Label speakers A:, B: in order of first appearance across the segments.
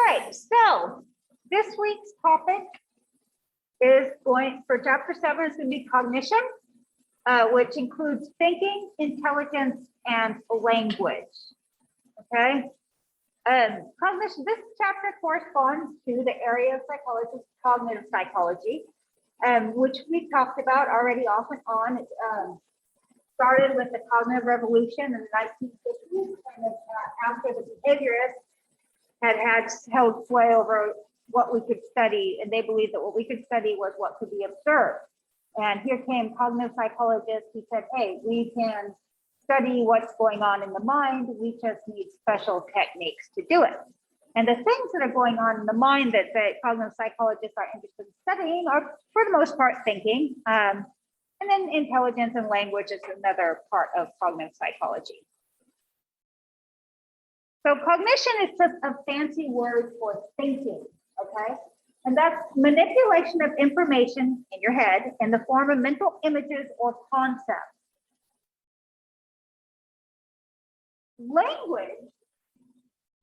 A: right, so this week's topic is going for chapter 7 is going to be cognition, which includes thinking, intelligence, and language. Okay. Cognition, this chapter corresponds to the area of psychology, cognitive psychology, which we talked about already off and on. It started with the cognitive revolution in the 1950s, and after the behaviorists had held sway over what we could study, and they believed that what we could study was what could be observed. And here came cognitive psychologists who said, hey, we can study what's going on in the mind, we just need special techniques to do it. And the things that are going on in the mind that the cognitive psychologists are interested in studying are, for the most part, thinking. And then intelligence and language is another part of cognitive psychology. So cognition is just a fancy word for thinking, okay? And that's manipulation of information in your head in the form of mental images or concepts. Language,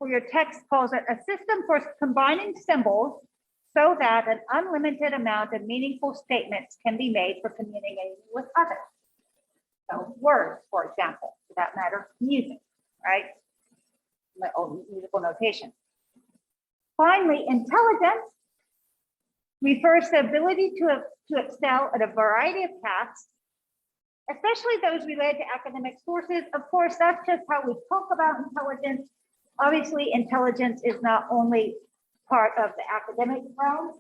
A: or your text calls it a system for combining symbols so that an unlimited amount of meaningful statements can be made for communicating with others. So words, for example, for that matter, music, right? Musical notation. Finally, intelligence refers to the ability to excel at a variety of tasks, especially those related to academic sources. Of course, that's just how we talk about intelligence. Obviously, intelligence is not only part of the academic realm.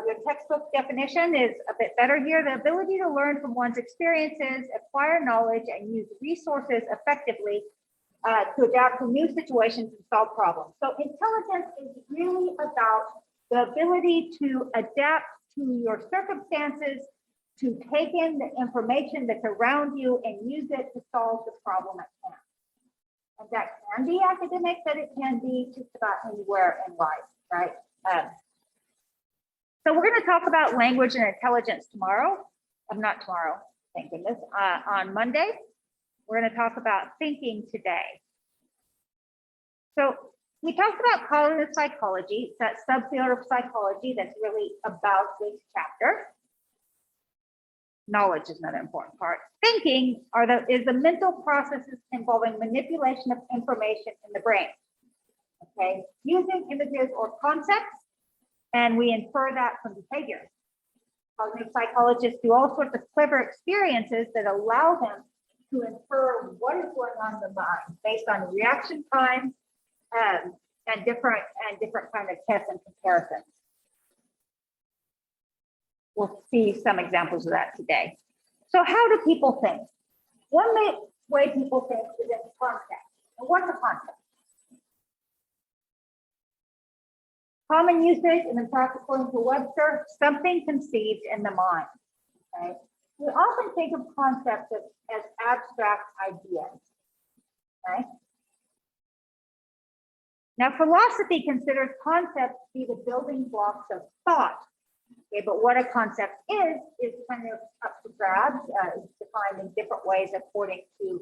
A: Your textbook definition is a bit better here. The ability to learn from one's experiences, acquire knowledge, and use resources effectively to adapt to new situations and solve problems. So intelligence is really about the ability to adapt to your circumstances, to take in the information that's around you and use it to solve the problem at hand. And that can be academic, but it can be just about anywhere in life, right? So we're going to talk about language and intelligence tomorrow. Not tomorrow, thank goodness. On Monday, we're going to talk about thinking today. So we talked about cognitive psychology, that subfield of psychology that's really about this chapter. Knowledge is another important part. Thinking is the mental processes involving manipulation of information in the brain. Okay, using images or concepts, and we infer that from behavior. Cognitive psychologists do all sorts of clever experiences that allow them to infer what is going on in the mind based on reaction time and different kind of tests and comparisons. We'll see some examples of that today. So how do people think? One way people think is in context. And what's a context? Common usage, and in fact, according to Webster, something conceived in the mind. Okay? We often think of concepts as abstract ideas. Okay? Now, philosophy considers concepts to be the building blocks of thought. Okay, but what a concept is kind of up to grabs. It's defined in different ways according to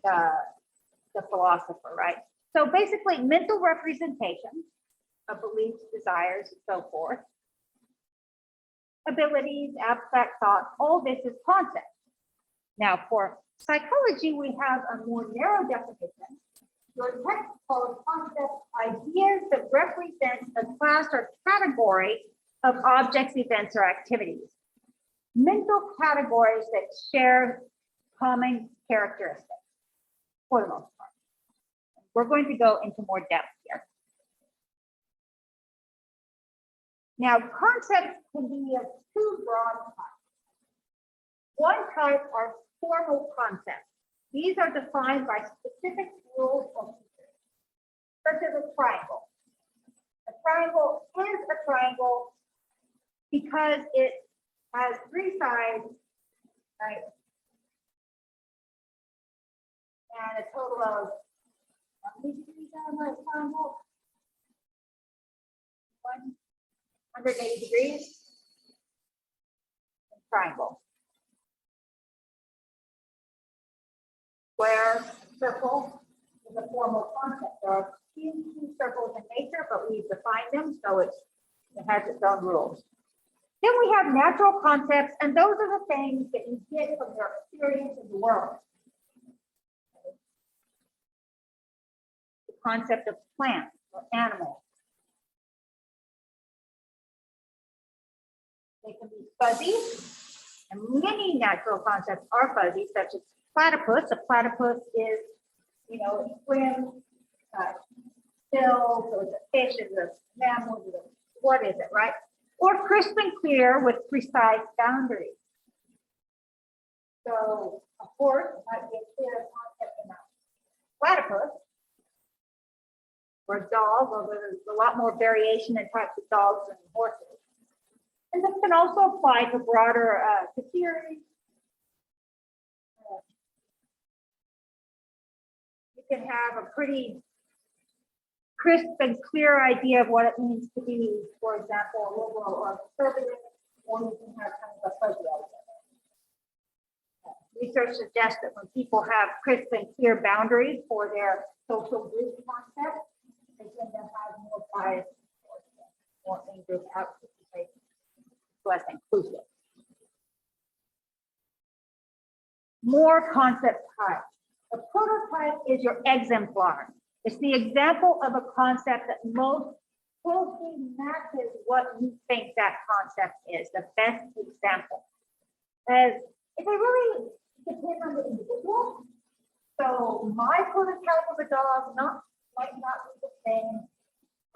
A: the philosopher, right? So basically, mental representations of beliefs, desires, and so forth, abilities, abstract thought, all this is concept. Now, for psychology, we have a more narrow definition. Your text calls concepts ideas that represent a class or category of objects, events, or activities. Mental categories that share common characteristics, for the most part. We're going to go into more depth here. Now, concepts can be of two broad types. One type are formal concepts. These are defined by specific rules or features, such as a triangle. A triangle is a triangle because it has three sides, right? And a total of, how many degrees on a triangle? 180 degrees. Triangle. Square, circle is a formal concept. There are few circles in nature, but we've defined them, so it has its own rules. Then we have natural concepts, and those are the things that you get from your experience in the world. The concept of plants or animals. They can be fuzzy, and many natural concepts are fuzzy, such as platypus. A platypus is, you know, it swims, still, so it's a fish, it's a mammal, what is it, right? Or crisp and clear with precise boundaries. So a horse might be a clear concept in a platypus, or a dog, although there's a lot more variation in types of dogs than horses. And this can also apply to broader to theories. You can have a pretty crisp and clear idea of what it means to be, for example, a liberal or conservative, or you can have kind of a fuzzy idea. Research suggests that when people have crisp and clear boundaries for their social group concepts, they tend to have more bias, more in-group participation, less inclusive. More concept types. A prototype is your exemplar. It's the example of a concept that most closely matches what you think that concept is, the best example. As if they really depend on the individual. So my prototype of a dog might not be the same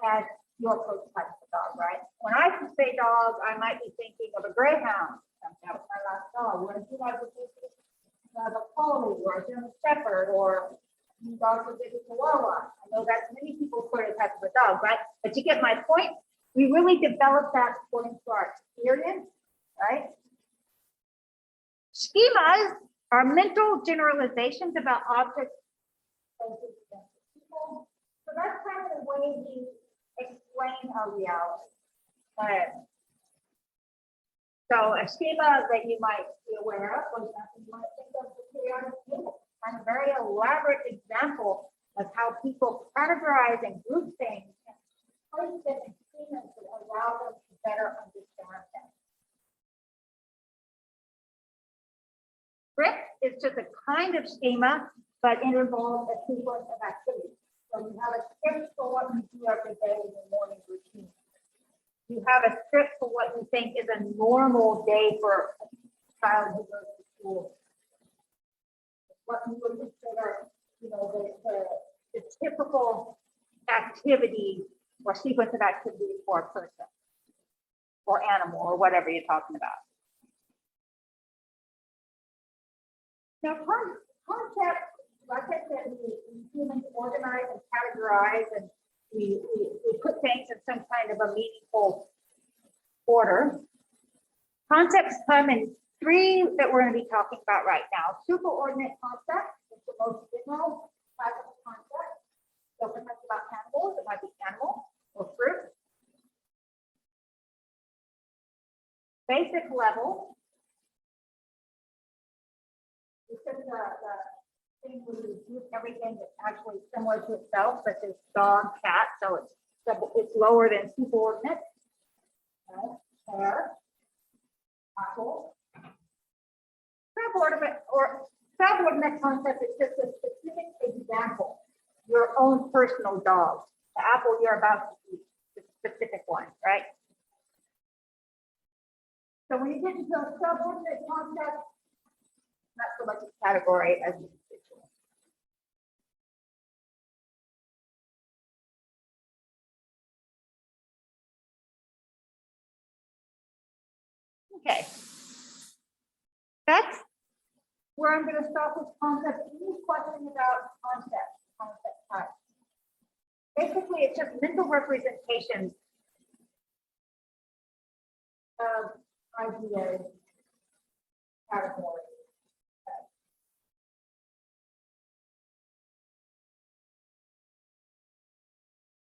A: as your prototype of a dog, right? When I say dog, I might be thinking of a greyhound. That was my last dog. When you have a collie or a German shepherd or dogs with a chihuahua. I know that's many people's prototype of a dog, right? But you get my point. We really develop that according to our experience, right? Schemas are mental generalizations about objects, places, and people. So that's kind of the way we explain our reality. So a schema that you might be aware of, for example, you might think of the periodic table, kind of very elaborate example of how people categorize and group things and place them in schemas that allow them to better understand them. Script is just a kind of schema, but it involves a sequence of activities. So you have a script for what you do every day in your morning routine. You have a script for what you think is a normal day for a child who goes to school. What you would consider, you know, the typical activity or sequence of activities for a person or animal or whatever you're talking about. Now, concepts, like I said, we humans organize and categorize, and we put things in some kind of a meaningful order. Concepts come in three that we're going to be talking about right now. Superordinate concept is the most general type of concept. So if we're talking about animals, it might be animal or fruit. Basic level. This is the thing where you group everything that's actually similar to itself, such as dog, cat. So it's lower than superordinate. Pear, apple. Subordinate concept is just a specific example. Your own personal dog. The apple you're about to eat, the specific one, right? So when you get into a subordinate concept, not so much a category as an individual. Okay. That's where I'm going to stop with concepts. Any questions about concepts, concept types? Basically, it's just mental representations of ideas, categories.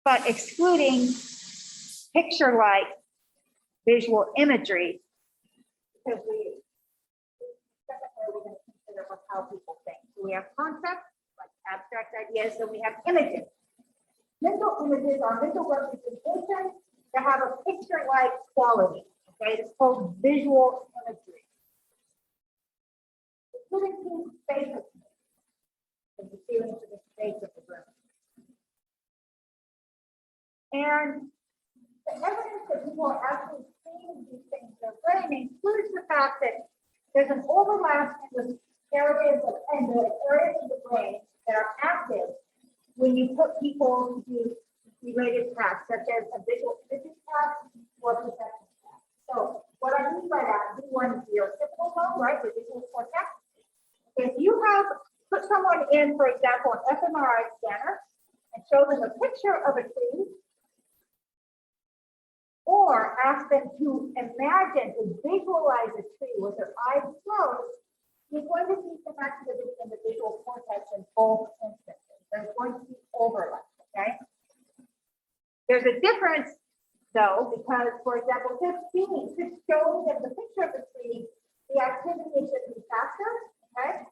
A: But excluding picture-like visual imagery, because we're going to consider how people think. So we have concepts, like abstract ideas, and we have images. Mental images are mental representations that have a picture-like quality. Okay, it's called visual imagery. It could include spatial imagery, if you see into the space of the room. And the evidence that people are actually seeing these things in their brain includes the fact that there's an overlap in the areas of the brain that are active when you put people to do related tasks, such as a visual imaging task or perception task. So what I mean by that, V1 is your typical mode, right? The visual cortex. If you have put someone in, for example, an fMRI scanner and show them a picture of a tree, or ask them to imagine and visualize a tree with their eyes closed, you're going to see some activity in the visual cortex in both instances. There's going to be overlap, okay? There's a difference, though, because, for example, just showing them the picture of the tree, the activity should be faster, okay?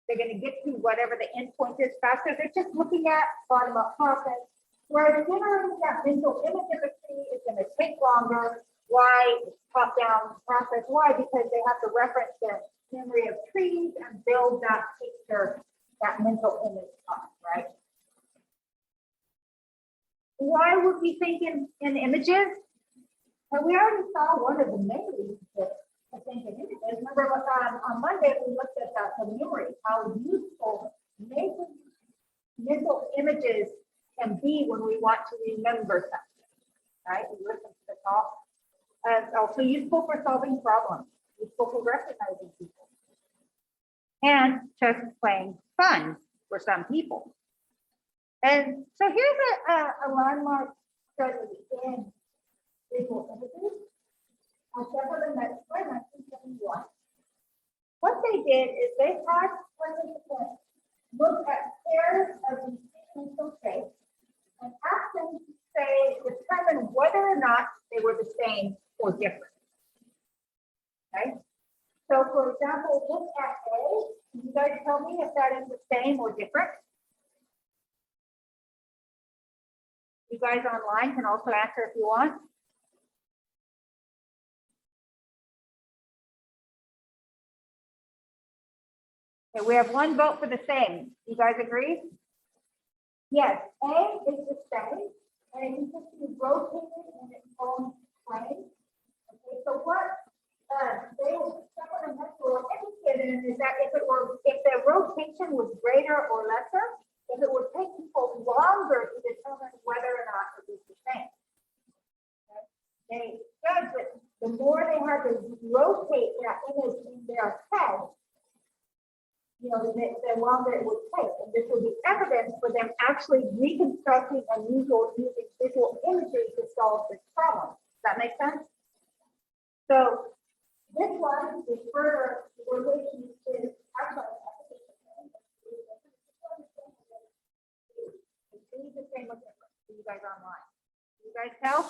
A: They're going to get to whatever the endpoint is faster. They're just looking at bottom-up process. Whereas generating that mental image of a tree is going to take longer. Why? Top-down process. Why? Because they have to reference their memory of trees and build that picture, that mental image up, right? Why would we think in images? Well, we already saw one of the main reasons to think in images. Remember on Monday we looked at the memory, how useful making mental images can be when we want to remember something, right? We listen to the talk. Also useful for solving problems, useful for recognizing people, and just plain fun for some people. And so here's a landmark study in visual images. I several in that 1971. What they did is they had participants look at pairs of these mental shapes and ask them to determine whether or not they were the same or different. Okay. So for example, look at A. Can you guys tell me if that is the same or different? You guys online can also answer if you want. Okay, we have one vote for the same. You guys agree? Yes, A is the same, and you can see rotated in its own plane. Okay, so what someone were interested in is that if the rotation was greater or lesser, if it would take people longer to determine whether or not it was the same. Okay? They judged that the more they had to rotate that image in their head, the longer it would take. And this would be evidence for them actually reconstructing unusual using visual imagery to solve this problem. Does that make sense? So this one is further relation to the same with you guys online. You guys tell?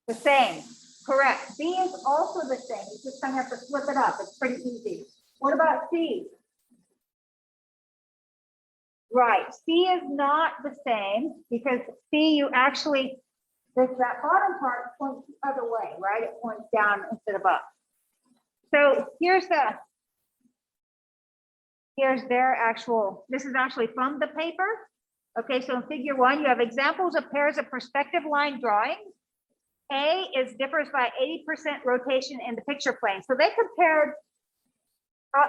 A: The same, correct. B is also the same. You just kind of have to flip it up. It's pretty easy. What about C? Right, C is not the same because C you actually, that bottom part points the other way, right? It points down instead of up. So here's their actual, this is actually from the paper. Okay, so in figure 1, you have examples of pairs of perspective line drawings. A differs by 80% rotation in the picture plane. So they compared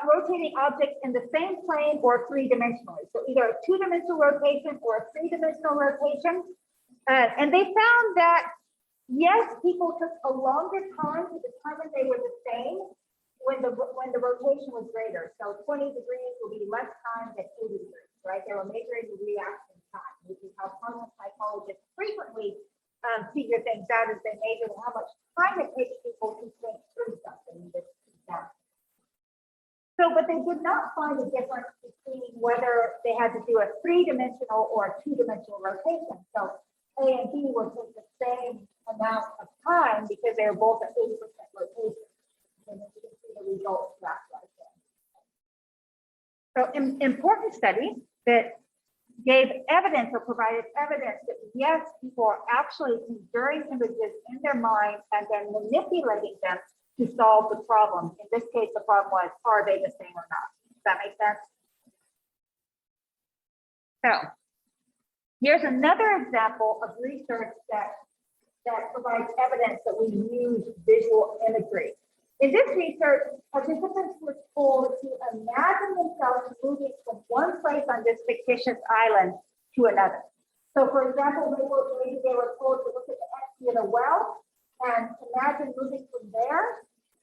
A: rotating objects in the same plane or three-dimensionally. So either a two-dimensional rotation or a three-dimensional rotation. And they found that, yes, people took a longer time to determine they were the same when the rotation was greater. So 20 degrees will be less time than 80 degrees, right? They were measuring the reaction time, which is how cognitive psychologists frequently figure things out as they measure how much time it takes people to think through something. So, but they did not find a difference between whether they had to do a three-dimensional or a two-dimensional rotation. So A and B would take the same amount of time because they were both at 80% rotation. So important studies that gave evidence or provided evidence that yes, people are actually conjuring images in their mind and then manipulating them to solve the problem. In this case, the problem was, are they the same or not? Does that make sense? So here's another example of research that provides evidence that we use visual imagery. In this research, participants were told to imagine themselves moving from one place on this fictitious island to another. So for example, maybe they were told to look at the entry of the well and imagine moving from there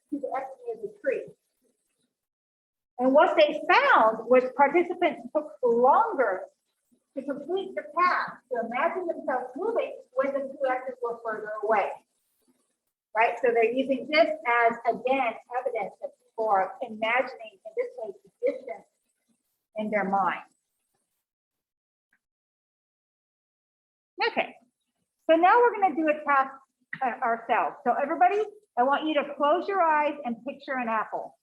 A: to the entry of the tree. And what they found was participants took longer to complete the task, to imagine themselves moving when the two exits were further away. Right, so they're using this as, again, evidence that people are imagining, in this case, the distance in their mind. Okay, so now we're going to do a task ourselves. So everybody, I want you to close your eyes and picture an apple.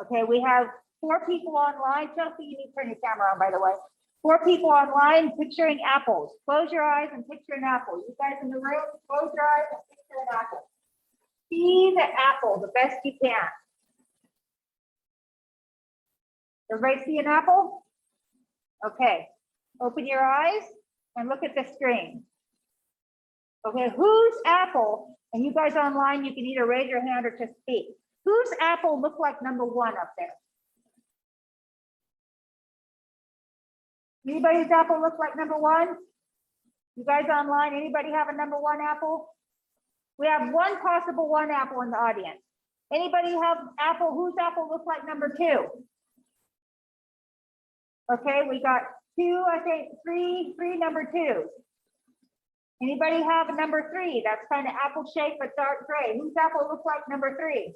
A: Okay, we have 4 people online. Chelsea, you need to turn your camera on, by the way. 4 people online picturing apples. Close your eyes and picture an apple. You guys in the room, close your eyes and picture an apple. See the apple the best you can. Everybody see an apple? Okay, open your eyes and look at the screen. Okay, whose apple, and you guys online, you can either raise your hand or just speak. Whose apple looked like number 1 up there? Anybody's apple look like number 1? You guys online, anybody have a number 1 apple? We have one possible 1 apple in the audience. Anybody have apple? Whose apple looks like number 2? Okay, we got 2, I think 3 number 2s. Anybody have a number 3? That's kind of apple shaped but dark gray. Whose apple looks like number 3?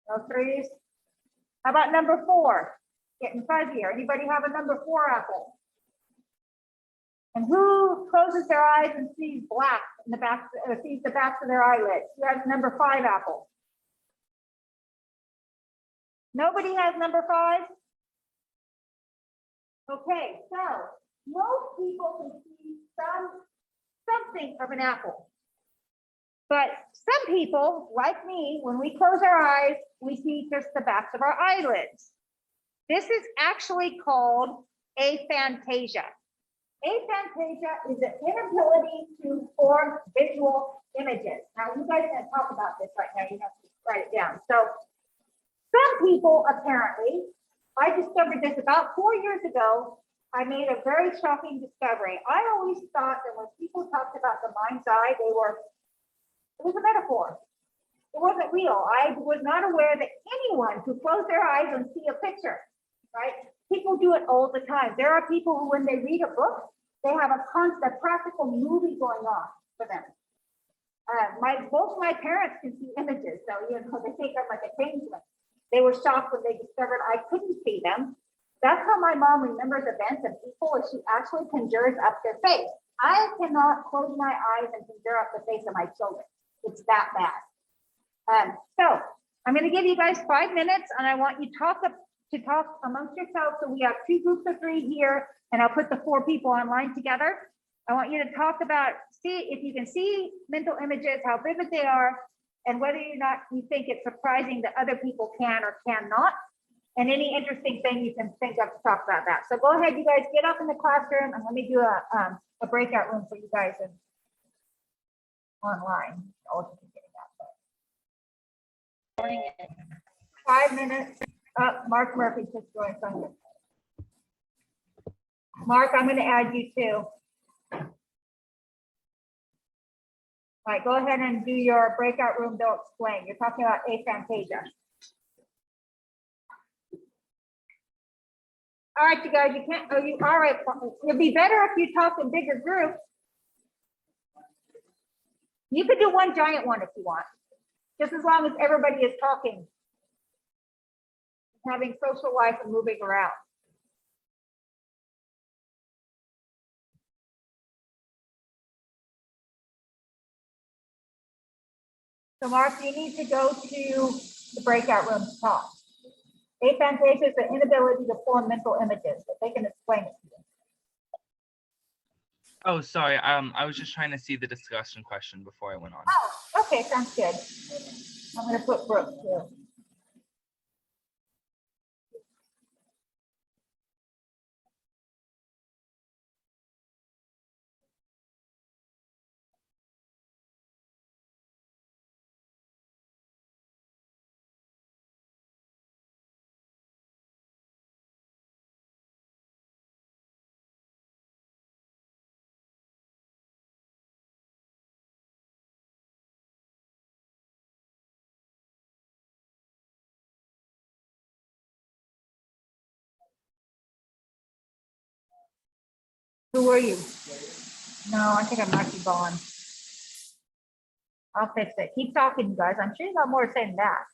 A: No 3s. How about number 4? Getting fuzzier. Anybody have a number 4 apple? And who closes their eyes and sees black in the back, sees the backs of their eyelids? Who has number 5 apple? Nobody has number 5? Okay, so most people can see something of an apple. But some people, like me, when we close our eyes, we see just the backs of our eyelids. This is actually called aphantasia. Aphantasia is an inability to form visual images. Now, you guys can talk about this right now. You have to write it down. So, some people apparently, I discovered this about 4 years ago. I made a very shocking discovery. I always thought that when people talked about the mind's eye, it was a metaphor. It wasn't real. I was not aware that anyone could close their eyes and see a picture, right? People do it all the time. There are people who, when they read a book, they have a constant practical movie going on for them. Both my parents can see images, so they think I'm like a changeling. They were shocked when they discovered I couldn't see them. That's how my mom remembers events and people, is she actually conjures up their face. I cannot close my eyes and conjure up the face of my children. It's that bad. So I'm going to give you guys 5 minutes, and I want you to talk amongst yourselves. So we have 2 groups of 3 here, and I'll put the 4 people online together. I want you to talk about, see if you can see mental images, how vivid they are, and whether or not you think it's surprising that other people can or cannot, and any interesting thing you can think of to talk about that. So go ahead, you guys, get up in the classroom, and let me do a breakout room for you guys and online. I'll just get that. 5 minutes. Mark Murphy just joined something. Mark, I'm going to add you too. All right, go ahead and do your breakout room. They'll explain. You're talking about aphantasia. All right, you guys, you can't, all right, it'd be better if you talk in bigger groups. You could do one giant one if you want, just as long as everybody is talking, having social life and moving around. So Mark, you need to go to the breakout room to talk. Aphantasia is the inability to form mental images, but they can explain it to you.
B: Oh, sorry. I was just trying to see the discussion question before I went on.
A: Oh, okay, sounds good. I'm gonna put Brooke here. Who are you? No, I think I'm actually gone. I'll fix it. Keep talking, you guys. I'm sure you got more to say than that.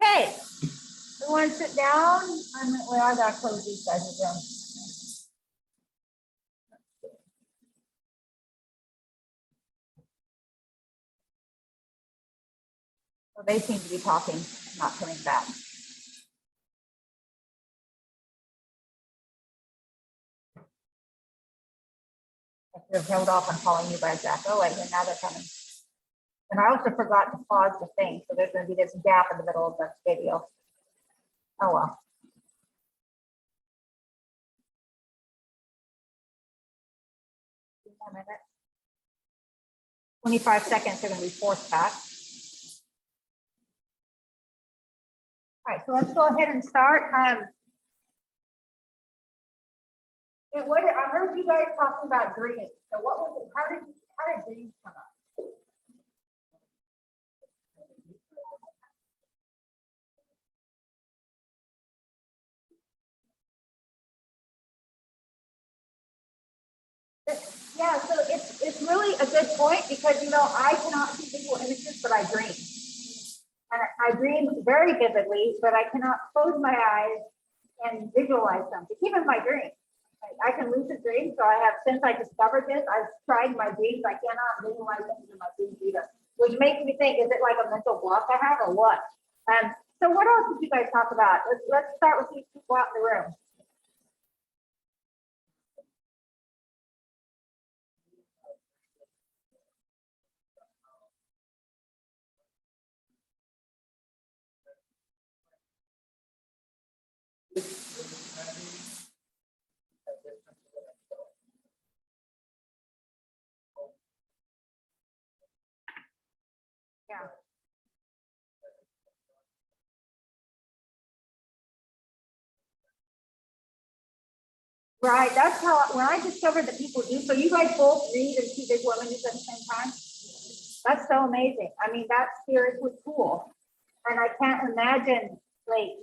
A: Okay, we want to sit down. Well, I gotta close these guys again. Well, they seem to be talking, not coming back. I should have held off on calling you guys back. Oh, wait, now they're coming. And I also forgot to pause the thing, so there's going to be this gap in the middle of the video. Oh, well. 1 minute. 25 seconds are going to be forced back. All right, so let's go ahead and start. I heard you guys talking about dreams. So what was it? How did dreams come up? Yeah, so it's really a good point because, you know, I cannot see visual images, but I dream. And I dream very vividly, but I cannot close my eyes and visualize something, even my dreams. I can lucid dream, so I have, since I discovered this, I've tried my dreams. I cannot visualize things in my dreams either, which makes me think, is it like a mental block I have or what? So what else did you guys talk about? Let's start with these people out in the room. Yeah. Right, that's how, when I discovered that people do, so you guys both read and see visual images at the same time? That's so amazing. I mean, that's seriously cool. And I can't imagine, like,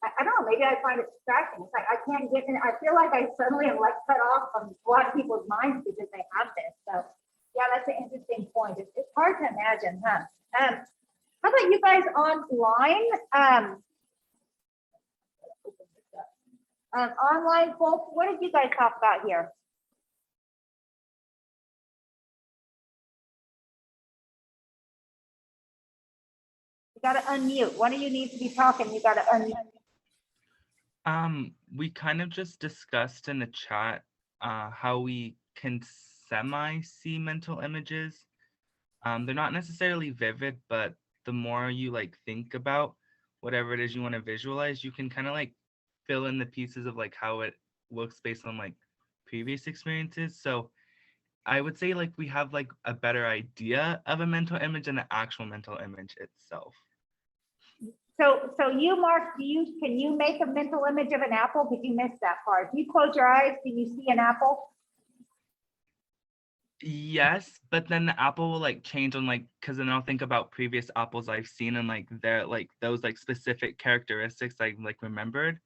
A: I don't know, maybe I find it distracting. It's like, I can't get in, I feel like I suddenly am like cut off from a lot of people's minds because they have this. So yeah, that's an interesting point. It's hard to imagine, huh? How about you guys online? Online folks, what did you guys talk about here? You got to unmute. One of you needs to be talking. You got to unmute.
B: We kind of just discussed in the chat how we can see mental images. They're not necessarily vivid, but the more you like think about whatever it is you want to visualize, you can kind of like fill in the pieces of like how it looks based on like previous experiences. So I would say like we have like a better idea of a mental image than the actual mental image itself.
A: So you, Mark, can you make a mental image of an apple? Did you miss that part? If you close your eyes, can you see an apple?
B: Yes, but then the apple will like change on like, because then I'll think about previous apples I've seen and like they're like those like specific characteristics I like remembered.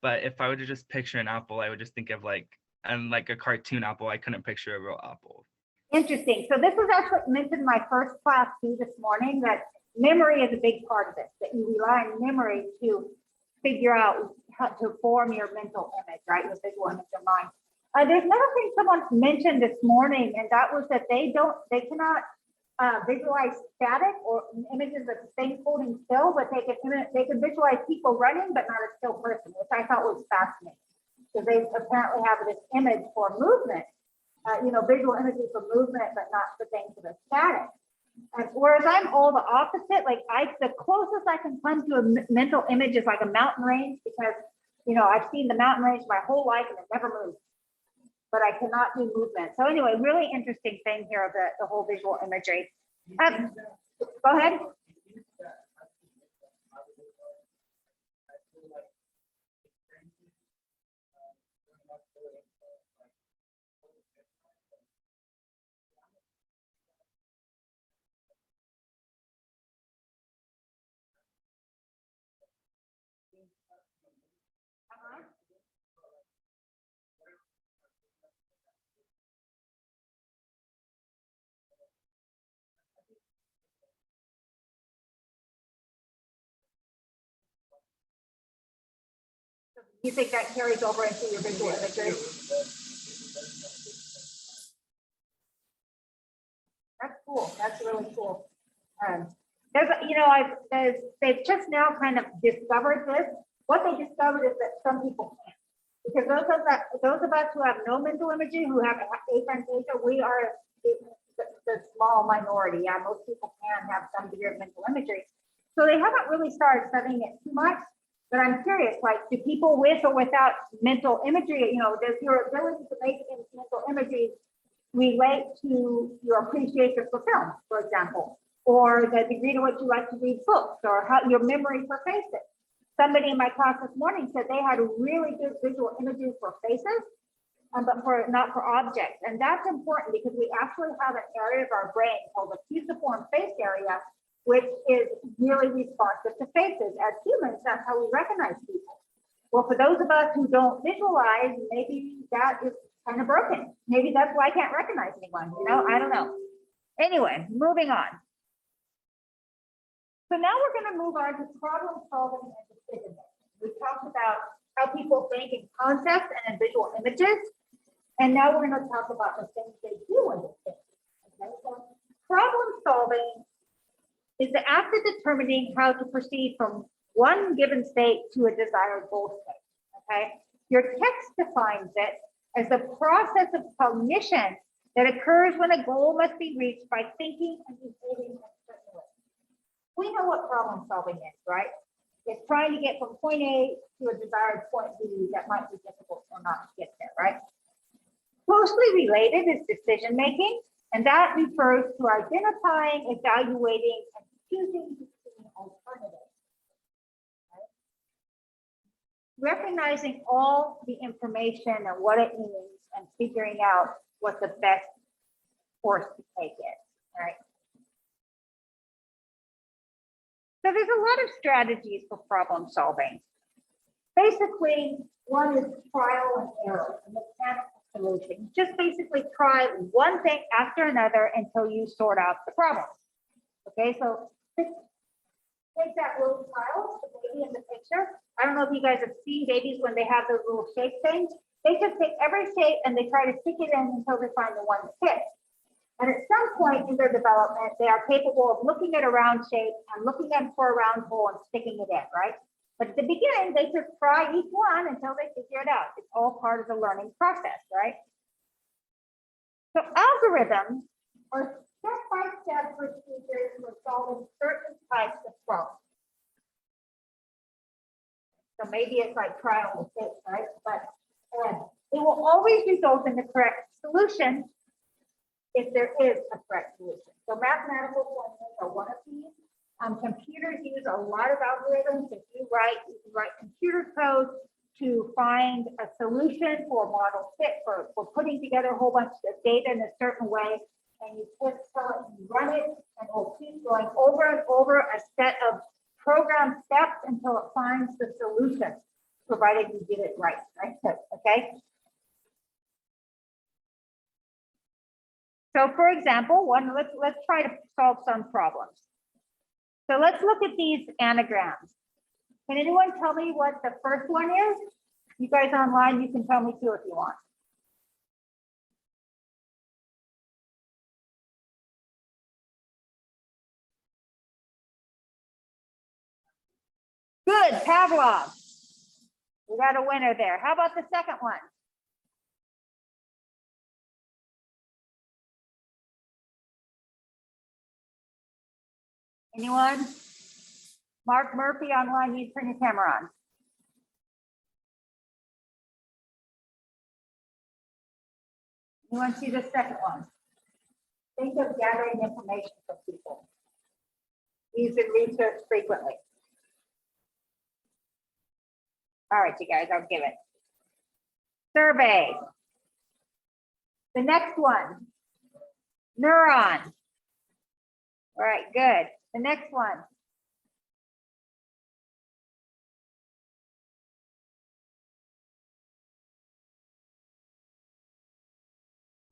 B: But if I were to just picture an apple, I would just think of like a cartoon apple. I couldn't picture a real apple.
A: Interesting. So this was actually mentioned in my first class too this morning, that memory is a big part of this, that you rely on memory to figure out how to form your mental image, right? Your visual image of mind. There's another thing someone mentioned this morning, and that was that they cannot visualize static or images of things holding still, but they can visualize people running, but not a still person, which I thought was fascinating, because they apparently have this image for movement, visual images for movement, but not for things that are static. And whereas I'm all the opposite, like the closest I can come to a mental image is like a mountain range, because I've seen the mountain range my whole life and it never moves. But I cannot do movement. So anyway, really interesting thing here of the whole visual imagery. Go ahead. You think that carries over into your visual imagery? That's cool. That's really cool. They've just now kind of discovered this. What they discovered is that some people can't, because those of us who have no mental imagery, who have aphantasia, we are the small minority. Yeah, most people can have some degree of mental imagery. So they haven't really started studying it too much. But I'm curious, like, do people with or without mental imagery, does your ability to make mental imagery relate to your appreciation for film, for example, or the degree to which you like to read books, or how your memory for faces. Somebody in my class this morning said they had really good visual images for faces, but not for objects. And that's important because we actually have an area of our brain called the fusiform face area, which is really responsive to faces. As humans, that's how we recognize people. Well, for those of us who don't visualize, maybe that is kind of broken. Maybe that's why I can't recognize anyone, I don't know. Anyway, moving on. So now we're going to move on to problem solving and decision making. We talked about how people think in concepts and in visual images. And now we're going to talk about the things they do in this thing. Okay, so problem solving is the act of determining how to proceed from one given state to a desired goal state. Okay, your text defines it as the process of cognition that occurs when a goal must be reached by thinking and behaving in a certain way. We know what problem solving is, right? It's trying to get from point A to a desired point B that might be difficult or not to get there, right? Closely related is decision making, and that refers to identifying, evaluating, and choosing between alternatives. Right? Recognizing all the information and what it means and figuring out what the best course to take is, right? So there's a lot of strategies for problem solving. Basically, one is trial and error, a mechanical solution. Just basically try one thing after another until you sort out the problem. Okay, so take that little child, the baby in the picture. I don't know if you guys have seen babies when they have those little shape things. They just take every shape and they try to stick it in until they find the one that fits. And at some point in their development, they are capable of looking at a round shape and looking at for a round hole and sticking it in, right? But at the beginning, they just try each one until they figure it out. It's all part of the learning process, right? So algorithms are step-by-step procedures for solving certain types of problems. So maybe it's like trial and mistake, right? But it will always result in the correct solution if there is a correct solution. So mathematical formulas are one of these. Computers use a lot of algorithms. If you write computer code to find a solution for a model fit, for putting together a whole bunch of data in a certain way, and you tell it and run it, and it will keep going over and over a set of program steps until it finds the solution, provided you get it right? Okay. So for example, let's try to solve some problems. So let's look at these anagrams. Can anyone tell me what the first one is? You guys online, you can tell me too if you want. Good, Pavlov. We got a winner there. How about the second one? Anyone? Mark Murphy online, you turn your camera on. Anyone see the second one? Think of gathering information from people. Use it research frequently. All right, you guys, I'll give it. Survey. The next one, neuron. All right, good. The next one.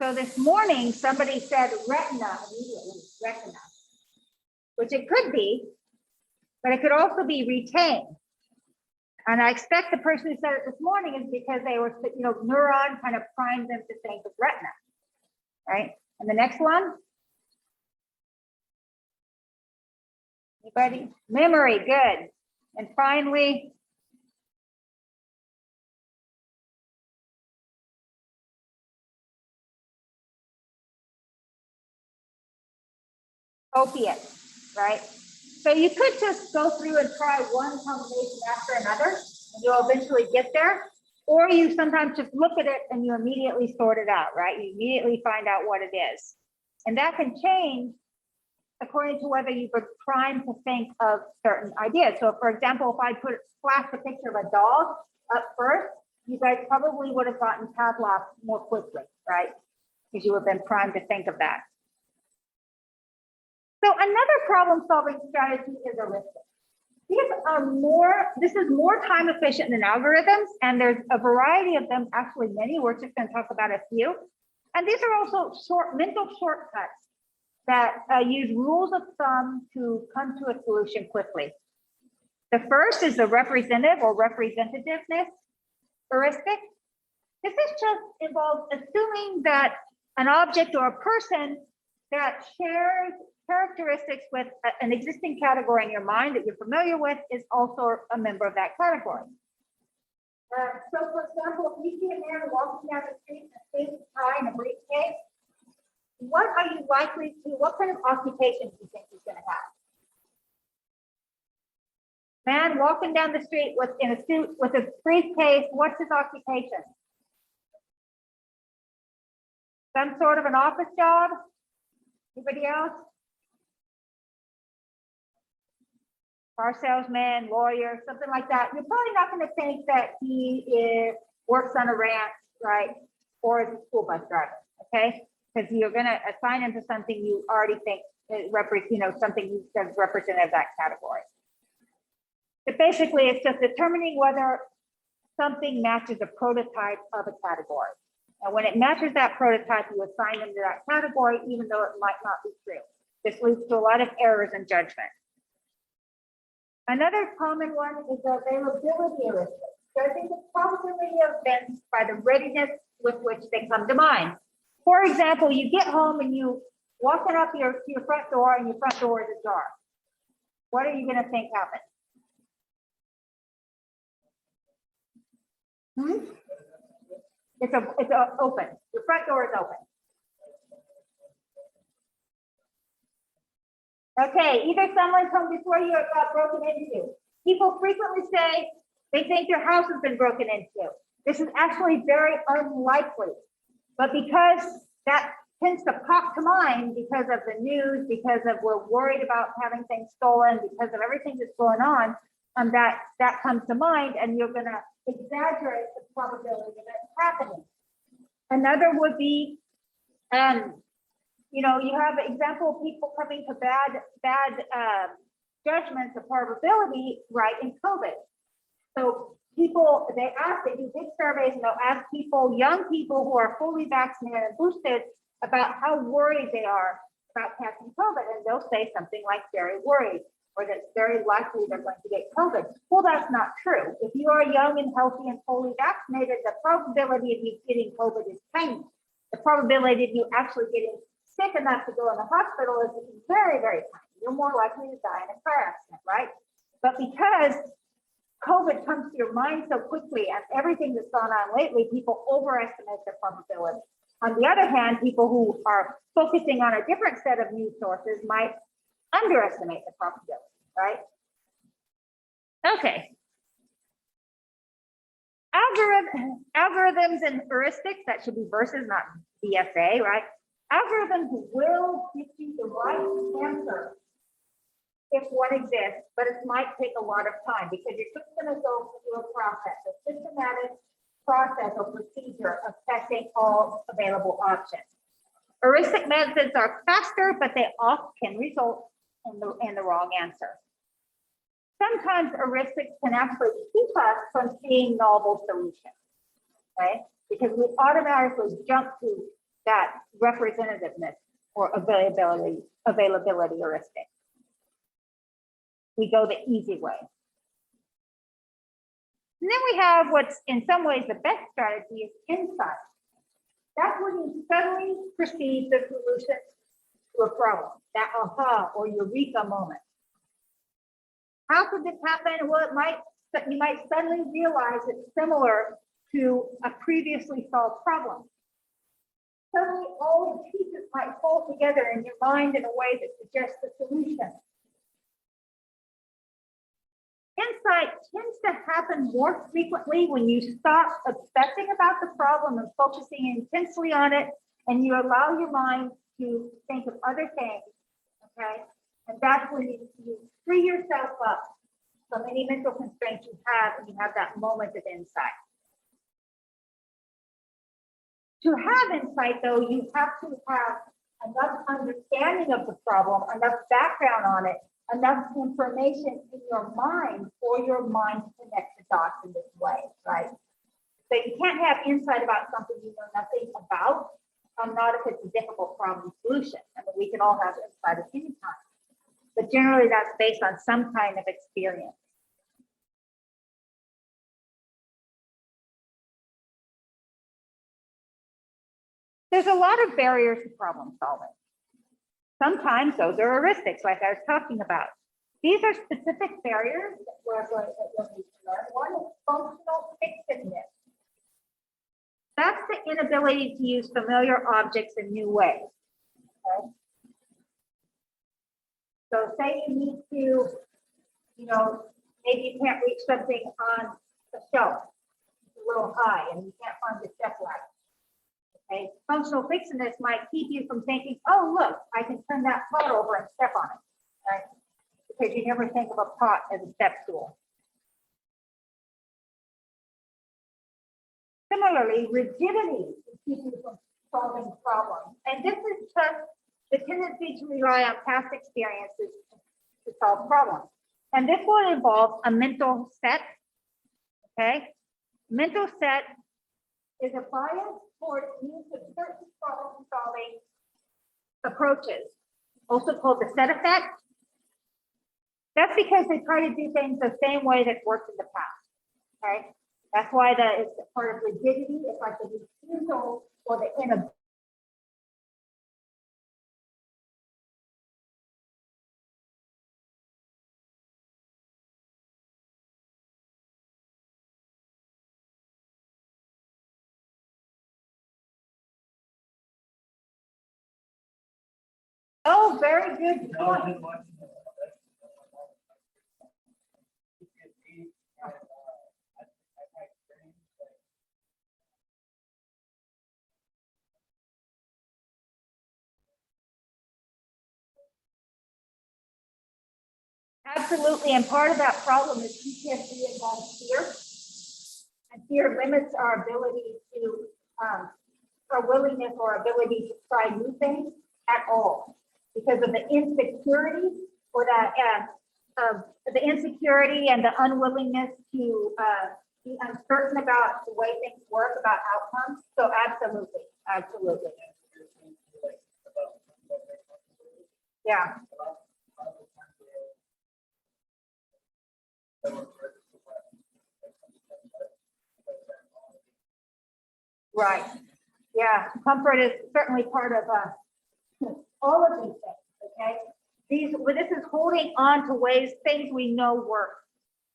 A: So this morning, somebody said retina immediately, retina, which it could be, but it could also be retained. And I expect the person who said it this morning is because they were, neuron kind of primed them to think of retina, right? And the next one. Anybody? Memory, good. And finally, opiates, right? So you could just go through and try one combination after another, and you'll eventually get there. Or you sometimes just look at it and you immediately sort it out, right? You immediately find out what it is. And that can change according to whether you've been primed to think of certain ideas. So for example, if I flash a picture of a dog up first, you guys probably would have gotten Pavlov more quickly, right? Because you have been primed to think of that. So another problem solving strategy is heuristic. This is more time efficient than algorithms, and there's a variety of them, actually many. We're just going to talk about a few. And these are also mental shortcuts that use rules of thumb to come to a solution quickly. The first is the representative or representativeness heuristic. This is just involves assuming that an object or a person that shares characteristics with an existing category in your mind that you're familiar with is also a member of that category. So for example, if you see a man walking down the street in a suit, tie, and a briefcase, what are you likely to, what kind of occupation do you think he's going to have? Man walking down the street in a suit with a briefcase, what's his occupation? Some sort of an office job? Anybody else? Car salesman, lawyer, something like that. You're probably not going to think that he works on a ranch, right? Or is a school bus driver, okay? Because you're going to assign him to something you already think something that's representative of that category. But basically, it's just determining whether something matches a prototype of a category. And when it matches that prototype, you assign them to that category, even though it might not be true. This leads to a lot of errors in judgment. Another common one is the availability heuristic. Judging the probability of events by the readiness with which they come to mind. For example, you get home and you walking up your front door and your front door is ajar. What are you going to think happened? It's open. Your front door is open. Okay, either someone's home before you or it got broken into. People frequently say they think their house has been broken into. This is actually very unlikely, but because that tends to pop to mind because of the news, because of we're worried about having things stolen, because of everything that's going on, that comes to mind, and you're going to exaggerate the probability of it happening. Another would be, you have an example of people coming to bad judgments of probability, right, in COVID. So they do big surveys, and they'll ask people, young people who are fully vaccinated and boosted, about how worried they are about catching COVID. And they'll say something like very worried, or that it's very likely they're going to get COVID. Well, that's not true. If you are young and healthy and fully vaccinated, the probability of you getting COVID is tiny. The probability of you actually getting sick enough to go in the hospital is very, very tiny. You're more likely to die in a car accident, right? But because COVID comes to your mind so quickly and everything that's gone on lately, people overestimate the probability. On the other hand, people who are focusing on a different set of news sources might underestimate the probability, right? Okay. Algorithms and heuristics, that should be versus, not BSA, right? Algorithms will give you the right answer if one exists, but it might take a lot of time because you're just going to go through a process, a systematic process or procedure of testing all available options. Heuristic methods are faster, but they often can result in the wrong answer. Sometimes heuristics can actually keep us from seeing novel solutions, right? Because we automatically jump to that representativeness or availability heuristic. We go the easy way. And then we have what's in some ways the best strategy is insight. That's when you suddenly perceive the solution to a problem, that aha or eureka moment. How could this happen? Well, you might suddenly realize it's similar to a previously solved problem. Suddenly all the pieces might fall together in your mind in a way that suggests the solution. Insight tends to happen more frequently when you stop obsessing about the problem and focusing intensely on it, and you allow your mind to think of other things, okay? And that's when you free yourself up from any mental constraints you have, and you have that moment of insight. To have insight, though, you have to have enough understanding of the problem, enough background on it, enough information in your mind for your mind to connect the dots in this way, right? So you can't have insight about something you know nothing about, not if it's a difficult problem solution. I mean, we can all have insight at any time, but generally that's based on some kind of experience. There's a lot of barriers to problem solving. Sometimes those are heuristics, like I was talking about. These are specific barriers that we're going to need to learn. One is functional fixedness. That's the inability to use familiar objects in new ways. Okay? So say you need to, maybe you can't reach something on the shelf. It's a little high and you can't find the step ladder. Okay, functional fixedness might keep you from thinking, oh, look, I can turn that pot over and step on it, right? Because you never think of a pot as a step stool. Similarly, rigidity can keep you from solving problems. And this is just the tendency to rely on past experiences to solve problems. And this will involve a mental set, okay? Mental set is a bias toward use of certain problem-solving approaches, also called the set effect. That's because they try to do things the same way that's worked in the past, okay? That's why it's part of rigidity. It's like the refusal or the inability. Oh, very good point. Absolutely, and part of that problem is PTSD involves fear, and fear limits our ability to, our willingness or ability to try new things at all, because of the insecurity or that the insecurity and the unwillingness to be uncertain about the way things work, about outcomes. So absolutely, absolutely. Yeah. Right. Yeah. Comfort is certainly part of all of these things. Okay. This is holding on to things we know work.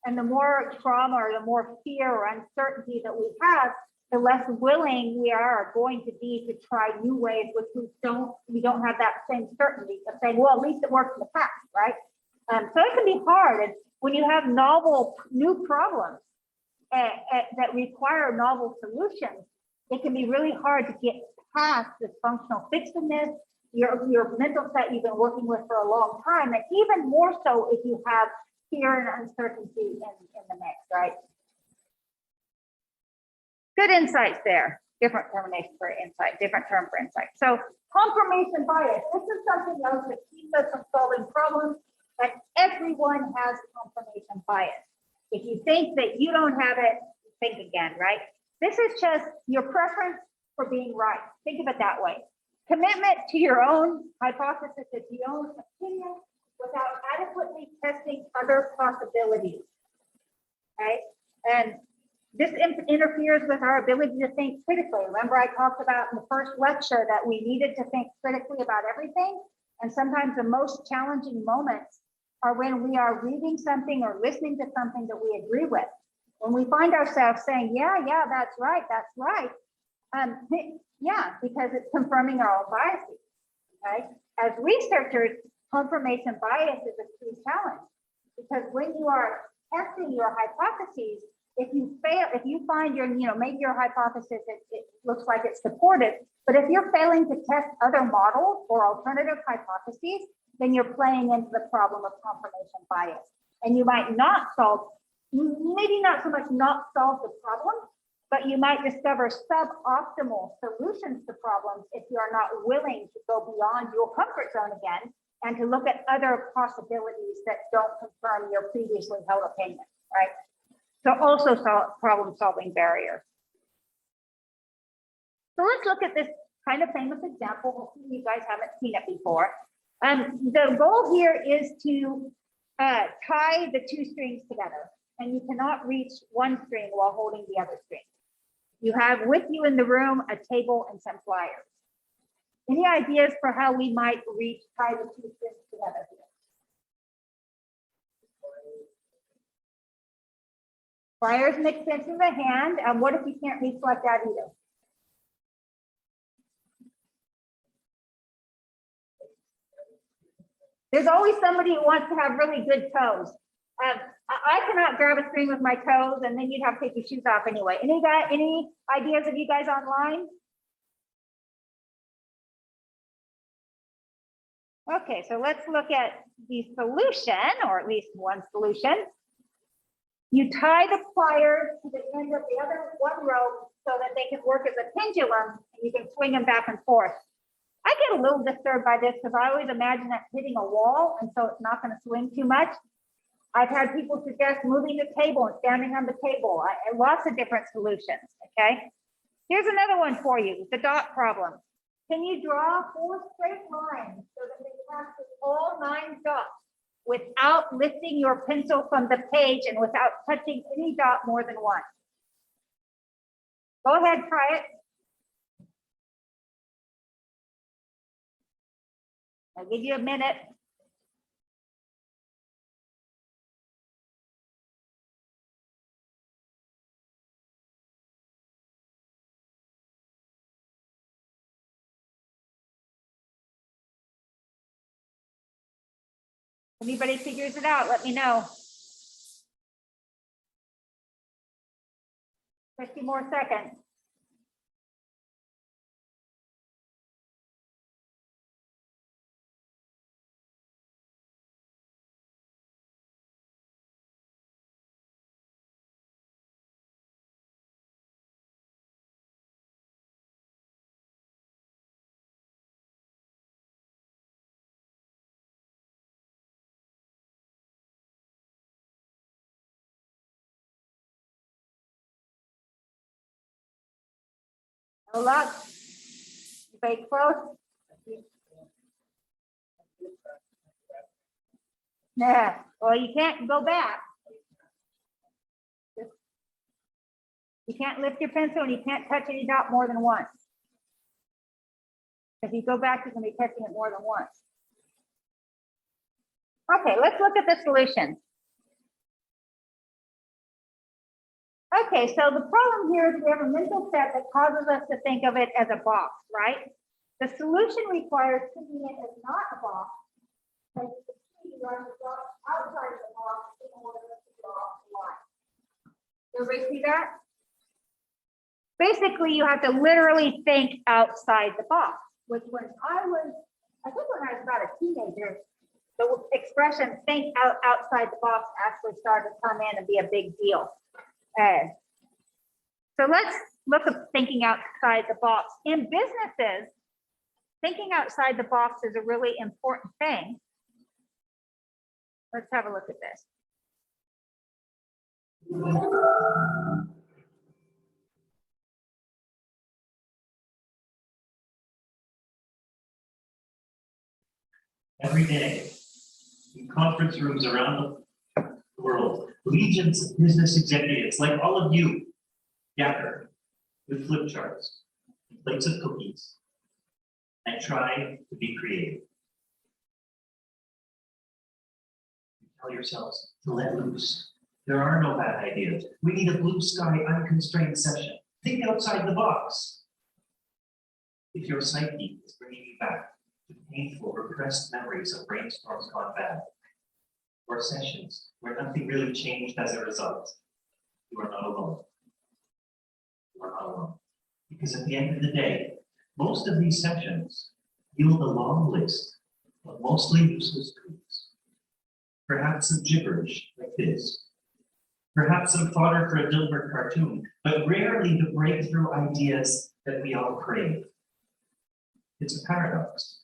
A: And the more trauma or the more fear or uncertainty that we have, the less willing we are going to be to try new ways, which we don't have that same certainty of saying, well, at least it worked in the past, right? So it can be hard. And when you have new problems that require novel solutions, it can be really hard to get past this functional fixedness, your mental set you've been working with for a long time, and even more so if you have fear and uncertainty in the mix, right? Good insights there. Different termination for insight, different term for insight. So confirmation bias, this is something else that keeps us from solving problems, but everyone has confirmation bias. If you think that you don't have it, think again, right? This is just your preference for being right. Think of it that way. Commitment to your own hypothesis, to your own opinion, without adequately testing other possibilities, right? And this interferes with our ability to think critically. Remember, I talked about in the first lecture that we needed to think critically about everything. And sometimes the most challenging moments are when we are reading something or listening to something that we agree with. When we find ourselves saying, yeah, that's right. Yeah, because it's confirming our own biases, right? As researchers, confirmation bias is a true challenge, because when you are testing your hypotheses, if you fail, if you find your, maybe your hypothesis, it looks like it's supported, but if you're failing to test other models or alternative hypotheses, then you're playing into the problem of confirmation bias. And you might not solve, maybe not so much not solve the problem, but you might discover suboptimal solutions to problems if you are not willing to go beyond your comfort zone again and to look at other possibilities that don't confirm your previously held opinion, right? So also problem-solving barriers. So let's look at this kind of famous example. Hopefully you guys haven't seen it before. The goal here is to tie the two strings together, and you cannot reach one string while holding the other string. You have with you in the room a table and some flyers. Any ideas for how we might tie the two strings together here? Flyers make sense in the hand. What if you can't reach like that either? There's always somebody who wants to have really good toes. I cannot grab a string with my toes, and then you'd have to take your shoes off anyway. Any ideas of you guys online? Okay, so let's look at the solution, or at least one solution. You tie the pliers to the end of the other one rope so that they can work as a pendulum, and you can swing them back and forth. I get a little disturbed by this because I always imagine it hitting a wall, and so it's not going to swing too much. I've had people suggest moving the table and standing on the table. Lots of different solutions, okay? Here's another one for you, the dot problem. Can you draw 4 straight lines so that they pass through all 9 dots without lifting your pencil from the page and without touching any dot more than once? Go ahead, try it. I'll give you a minute. Anybody figures it out, let me know. 50 more seconds. No luck. Stay close. Yeah, well, you can't go back. You can't lift your pencil and you can't touch any dot more than once. If you go back, you're going to be touching it more than once. Okay, let's look at the solution. Okay, so the problem here is we have a mental set that causes us to think of it as a box, right? The solution requires thinking it as not a box. Like the key runs outside of the box in order to draw a line. Everybody see that? Basically, you have to literally think outside the box, which when I was about a teenager, the expression think outside the box actually started to come in and be a big deal. So let's look at thinking outside the box. In businesses, thinking outside the box is a really important thing. Let's have a look at this.
C: Every day, in conference rooms around the world, legions of business executives, like all of you, gather with flip charts, and plates of cookies, and try to be creative. You tell yourselves to let loose. There are no bad ideas. We need a blue sky, unconstrained session. Think outside the box. If your psyche is bringing you back to painful, repressed memories of brainstorms gone bad, or sessions where nothing really changed as a result, you are not alone. You are not alone. Because at the end of the day, most of these sessions yield a long list of mostly useless truths. Perhaps some gibberish like this. Perhaps some fodder for a Dilbert cartoon, but rarely the breakthrough ideas that we all crave. It's a paradox.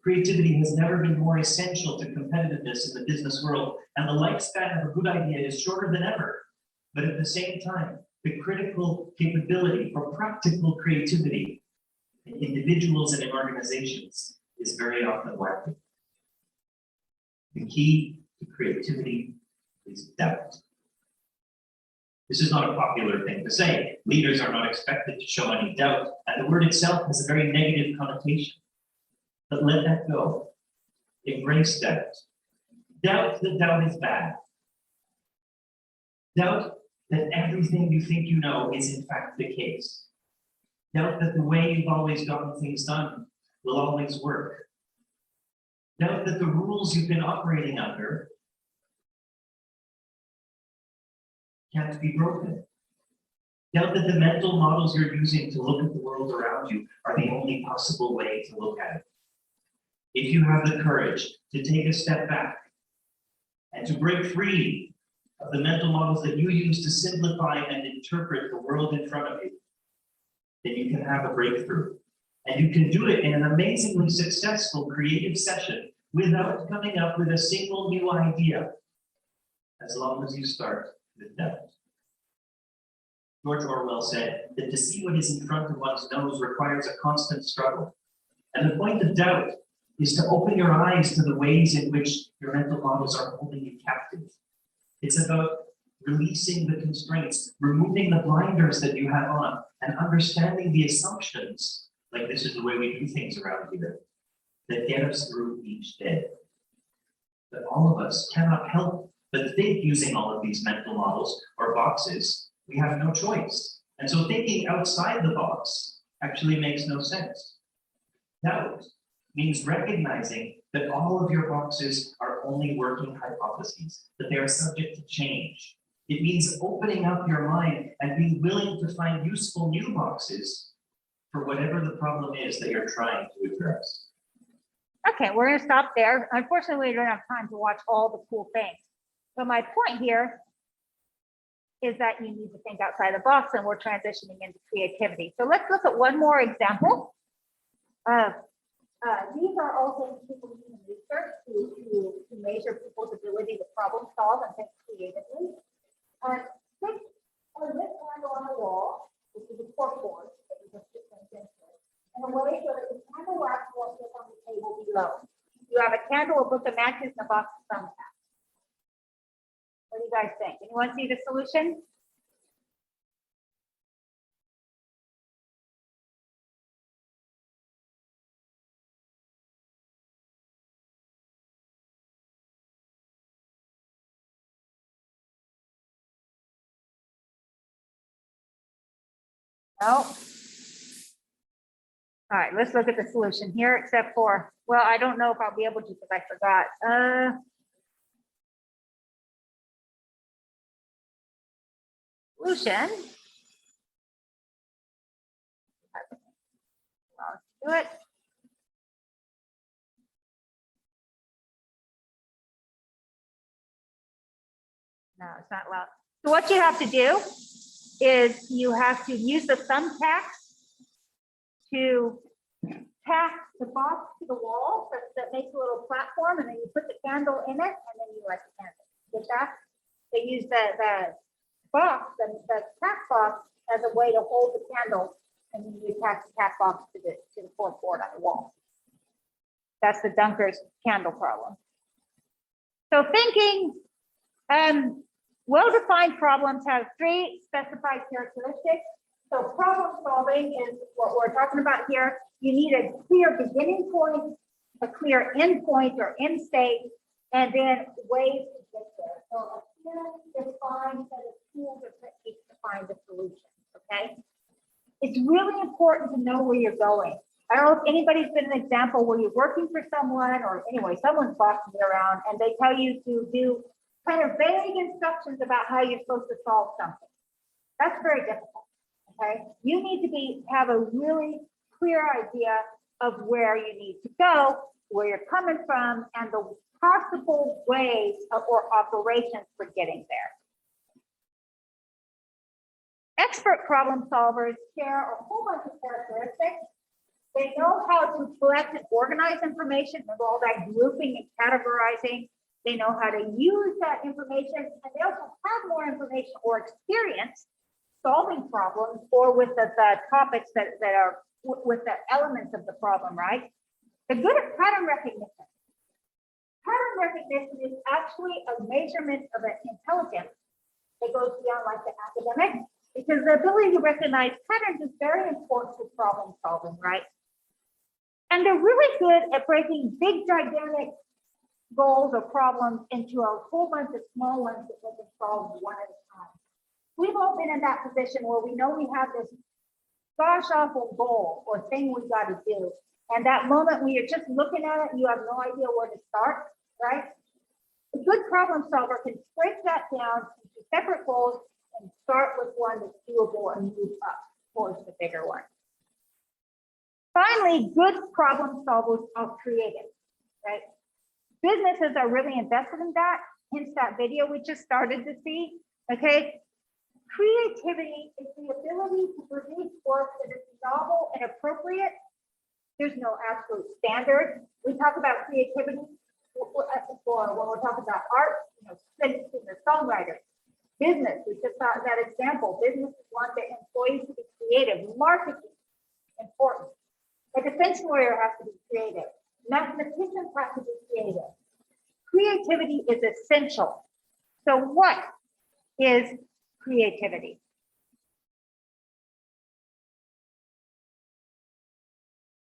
C: Creativity has never been more essential to competitiveness in the business world, and the lifespan of a good idea is shorter than ever. But at the same time, the critical capability for practical creativity in individuals and in organizations is very often lacking. The key to creativity is doubt. This is not a popular thing to say. Leaders are not expected to show any doubt, and the word itself has a very negative connotation. But let that go. Embrace doubt. Doubt that doubt is bad. Doubt that everything you think you know is in fact the case. Doubt that the way you've always gotten things done will always work. Doubt that the rules you've been operating under can't be broken. Doubt that the mental models you're using to look at the world around you are the only possible way to look at it. If you have the courage to take a step back and to break free of the mental models that you use to simplify and interpret the world in front of you, then you can have a breakthrough. And you can do it in an amazingly successful creative session without coming up with a single new idea, as long as you start with doubt. George Orwell said that to see what is in front of one's nose requires a constant struggle. And the point of doubt is to open your eyes to the ways in which your mental models are holding you captive. It's about releasing the constraints, removing the blinders that you have on, and understanding the assumptions, like this is the way we do things around here, that get us through each day. But all of us cannot help but think using all of these mental models or boxes. We have no choice. And so thinking outside the box actually makes no sense. Doubt means recognizing that all of your boxes are only working hypotheses, that they are subject to change. It means opening up your mind and being willing to find useful new boxes for whatever the problem is that you're trying to address.
A: Okay, we're going to stop there. Unfortunately, we don't have time to watch all the cool things. But my point here is that you need to think outside the box, and we're transitioning into creativity. So let's look at one more example. These are all things people use in research to measure people's ability to problem solve and think creatively. Think on this candle on the wall, which is a corkboard that we just put things into, in a way so that the candle wax will sit on the table below. You have a candle, a book of matches, and a box of thumbtacks. What do you guys think? Anyone see the solution? No. All right, let's look at the solution here, except for, well, I don't know if I'll be able to because I forgot. Solution. Let's do it. No, it's not loud. So what you have to do is you have to use the thumbtacks to tack the box to the wall that makes a little platform, and then you put the candle in it, and then you light the candle. Get that? They use the box, the tack box, as a way to hold the candle, and then you attach the tack box to the fourth board on the wall. That's the Dunker's candle problem. So thinking, well-defined problems have 3 specified characteristics. So problem solving is what we're talking about here. You need a clear beginning point, a clear end point or end state, and then ways to get there. So a clear defined set of tools or techniques to find the solution, okay? It's really important to know where you're going. I don't know if anybody's been an example where you're working for someone, or anyway, someone's bossing you around and they tell you to do kind of vague instructions about how you're supposed to solve something. That's very difficult, okay? You need to have a really clear idea of where you need to go, where you're coming from, and the possible ways or operations for getting there. Expert problem solvers share a whole bunch of characteristics. They know how to collect and organize information, with all that grouping and categorizing. They know how to use that information, and they also have more information or experience solving problems or with the topics that are with the elements of the problem, right? They're good at pattern recognition. Pattern recognition is actually a measurement of an intelligence that goes beyond like the academic, because the ability to recognize patterns is very important to problem solving, right? And they're really good at breaking big, gigantic goals or problems into a whole bunch of small ones that they can solve one at a time. We've all been in that position where we know we have this gosh awful goal or thing we've got to do. And that moment when you're just looking at it, you have no idea where to start, right? A good problem solver can break that down into separate goals and start with one that's doable and move up towards the bigger one. Finally, good problem solvers are creative, right? Businesses are really invested in that, hence that video we just started to see, okay? Creativity is the ability to produce work that is novel and appropriate. There's no absolute standard. We talk about creativity for when we're talking about art, singers, songwriters. Business, we just saw that example. Businesses want their employees to be creative. Marketing, important. A defense lawyer has to be creative. Mathematicians have to be creative. Creativity is essential. So what is creativity?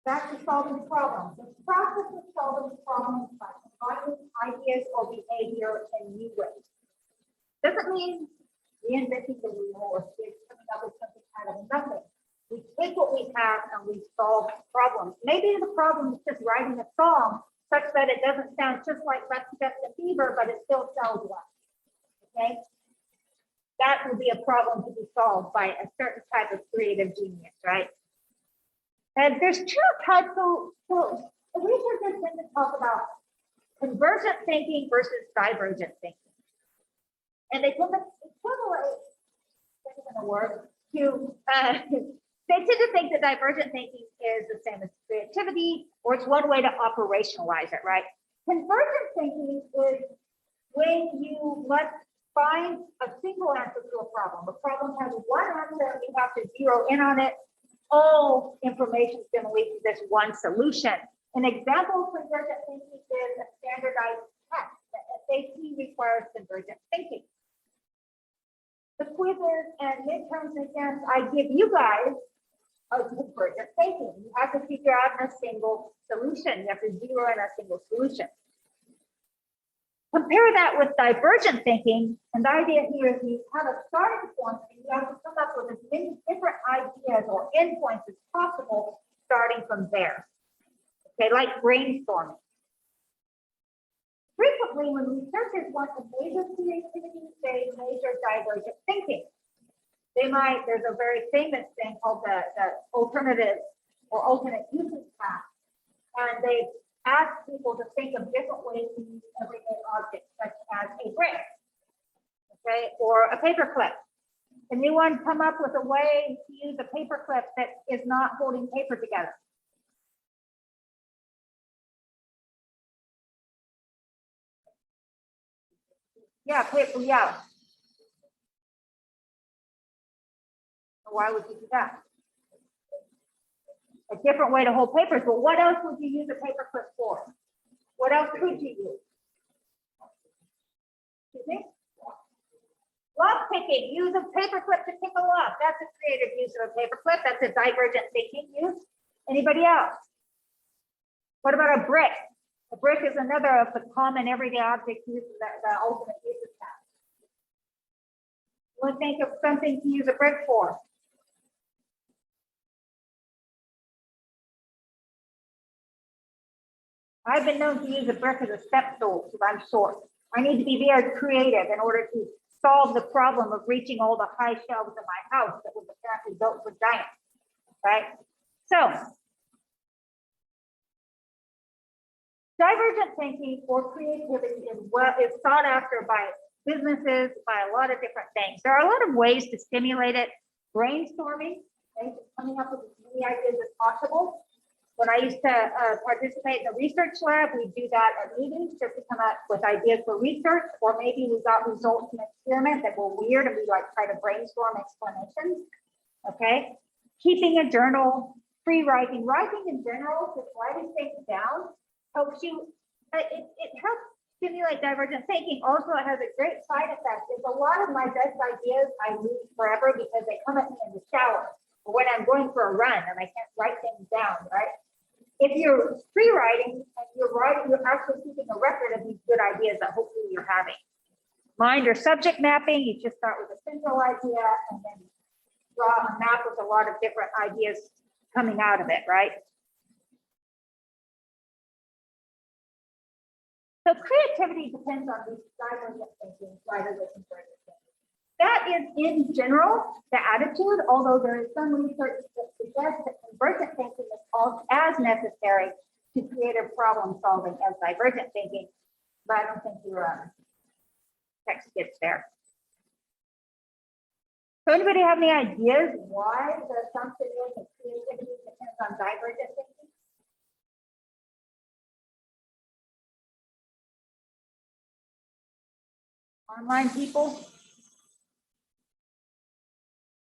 A: Back to solving problems. The process of solving problems by combining ideas or behavior in new ways. Doesn't mean reinventing the wheel or coming up with something out of nothing. We take what we have and we solve problems. Maybe the problem is just writing a song such that it doesn't sound just like Justin Bieber, but it still sells well. Okay? That would be a problem to be solved by a certain type of creative genius, right? And there's two types of, so the researchers tend to talk about convergent thinking versus divergent thinking. And they tend to equivalent, they tend to think that divergent thinking is the same as creativity, or it's one way to operationalize it, right? Convergent thinking is when you find a single answer to a problem. A problem has one answer, and you have to zero in on it. All information is going to lead to this one solution. An example of convergent thinking is a standardized test. The SAT requires convergent thinking. The quizzes and midterms and exams I give you guys are convergent thinking. You have to figure out a single solution. You have to zero in a single solution. Compare that with divergent thinking, and the idea here is you have a starting point and you have to come up with as many different ideas or endpoints as possible starting from there. Okay, like brainstorming. Frequently, when researchers want to measure creativity, they measure divergent thinking. There's a very famous thing called the alternative or alternate uses task, and they ask people to think of different ways to use everyday objects, such as a brick, okay, or a paperclip. Can anyone come up with a way to use a paperclip that is not holding paper together? Yeah, paper, yeah. Why would you do that? A different way to hold papers, but what else would you use a paperclip for? What else could you use? Excuse me? Lock picking. Use a paperclip to pick a lock. That's a creative use of a paperclip. That's a divergent thinking use. Anybody else? What about a brick? A brick is another of the common everyday objects used in the ultimate uses task. We'll think of something to use a brick for. I've been known to use a brick as a step stool because I'm short. I need to be very creative in order to solve the problem of reaching all the high shelves in my house that was apparently built for giants, right? So divergent thinking or creativity is sought after by businesses, by a lot of different things. There are a lot of ways to stimulate it. Brainstorming, okay, coming up with as many ideas as possible. When I used to participate in the research lab, we do that at meetings just to come up with ideas for research, or maybe we got results from experiments that were weird and we like try to brainstorm explanations. Okay, keeping a journal, free writing in general, just writing things down helps you. It helps stimulate divergent thinking. Also, it has a great side effect. It's a lot of my best ideas I lose forever because they come at me in the shower or when I'm going for a run and I can't write things down, right? If you're free writing and you're writing, you're actually keeping a record of these good ideas that hopefully you're having. Mind or subject mapping, you just start with a central idea and then draw a map with a lot of different ideas coming out of it, right? So creativity depends on these divergent thinking rather than convergent thinking. That is in general the attitude, although there is some research that suggests that convergent thinking is as necessary to creative problem solving as divergent thinking, but I don't think your text gets there. So anybody have any ideas why the assumption is that creativity depends on divergent thinking? Online people?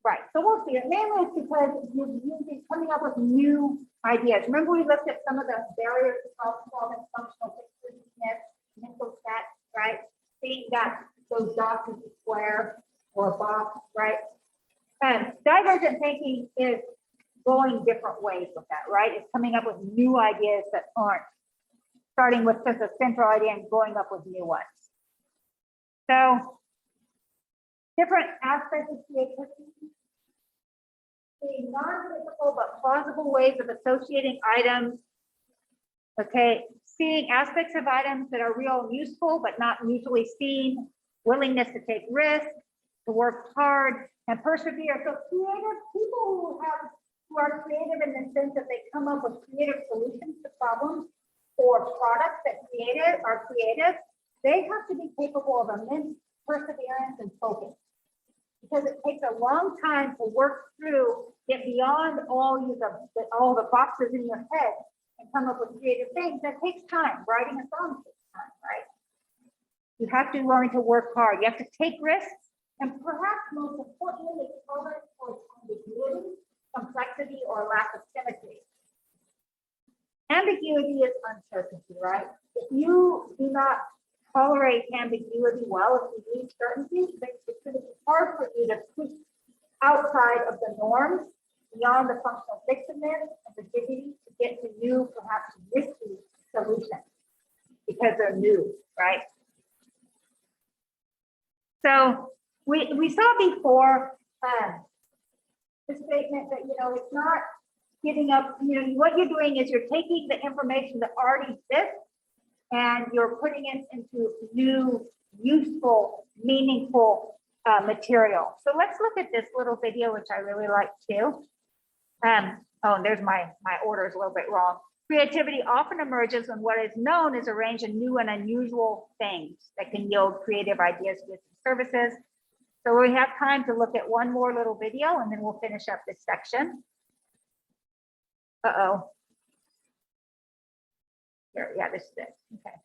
A: Right, so we'll see. It mainly is because you're using, coming up with new ideas. Remember we looked at some of the barriers to problem solving, functional fixedness, mental set, right? Seeing that those dots is a square or a box, right? And divergent thinking is going different ways with that, right? It's coming up with new ideas that aren't starting with just a central idea and going up with new ones. So different aspects of creativity, seeing non-physical but plausible ways of associating items. Okay, seeing aspects of items that are real and useful but not usually seen, willingness to take risks, to work hard and persevere. So creative people who are creative in the sense that they come up with creative solutions to problems or products that are creative, they have to be capable of immense perseverance and focus, because it takes a long time to work through, get beyond all the boxes in your head and come up with creative things. That takes time. Writing a song takes time, right? You have to be willing to work hard. You have to take risks, and perhaps most importantly, it's tolerance for ambiguity, complexity, or lack of symmetry. Ambiguity is uncertainty, right? If you do not tolerate ambiguity well, if you need certainty, then it's going to be hard for you to push outside of the norms, beyond the functional fixedness and rigidity to get to new, perhaps risky solutions because they're new, right? So we saw before the statement that, it's not getting up, what you're doing is you're taking the information that already exists and you're putting it into new, useful, meaningful material. So let's look at this little video, which I really like too. Oh, and there's my order is a little bit wrong. Creativity often emerges when what is known is a range of new and unusual things that can yield creative ideas, goods, and services. So we have time to look at one more little video and then we'll finish up this section. Uh-oh. Here, yeah, this is it. Okay.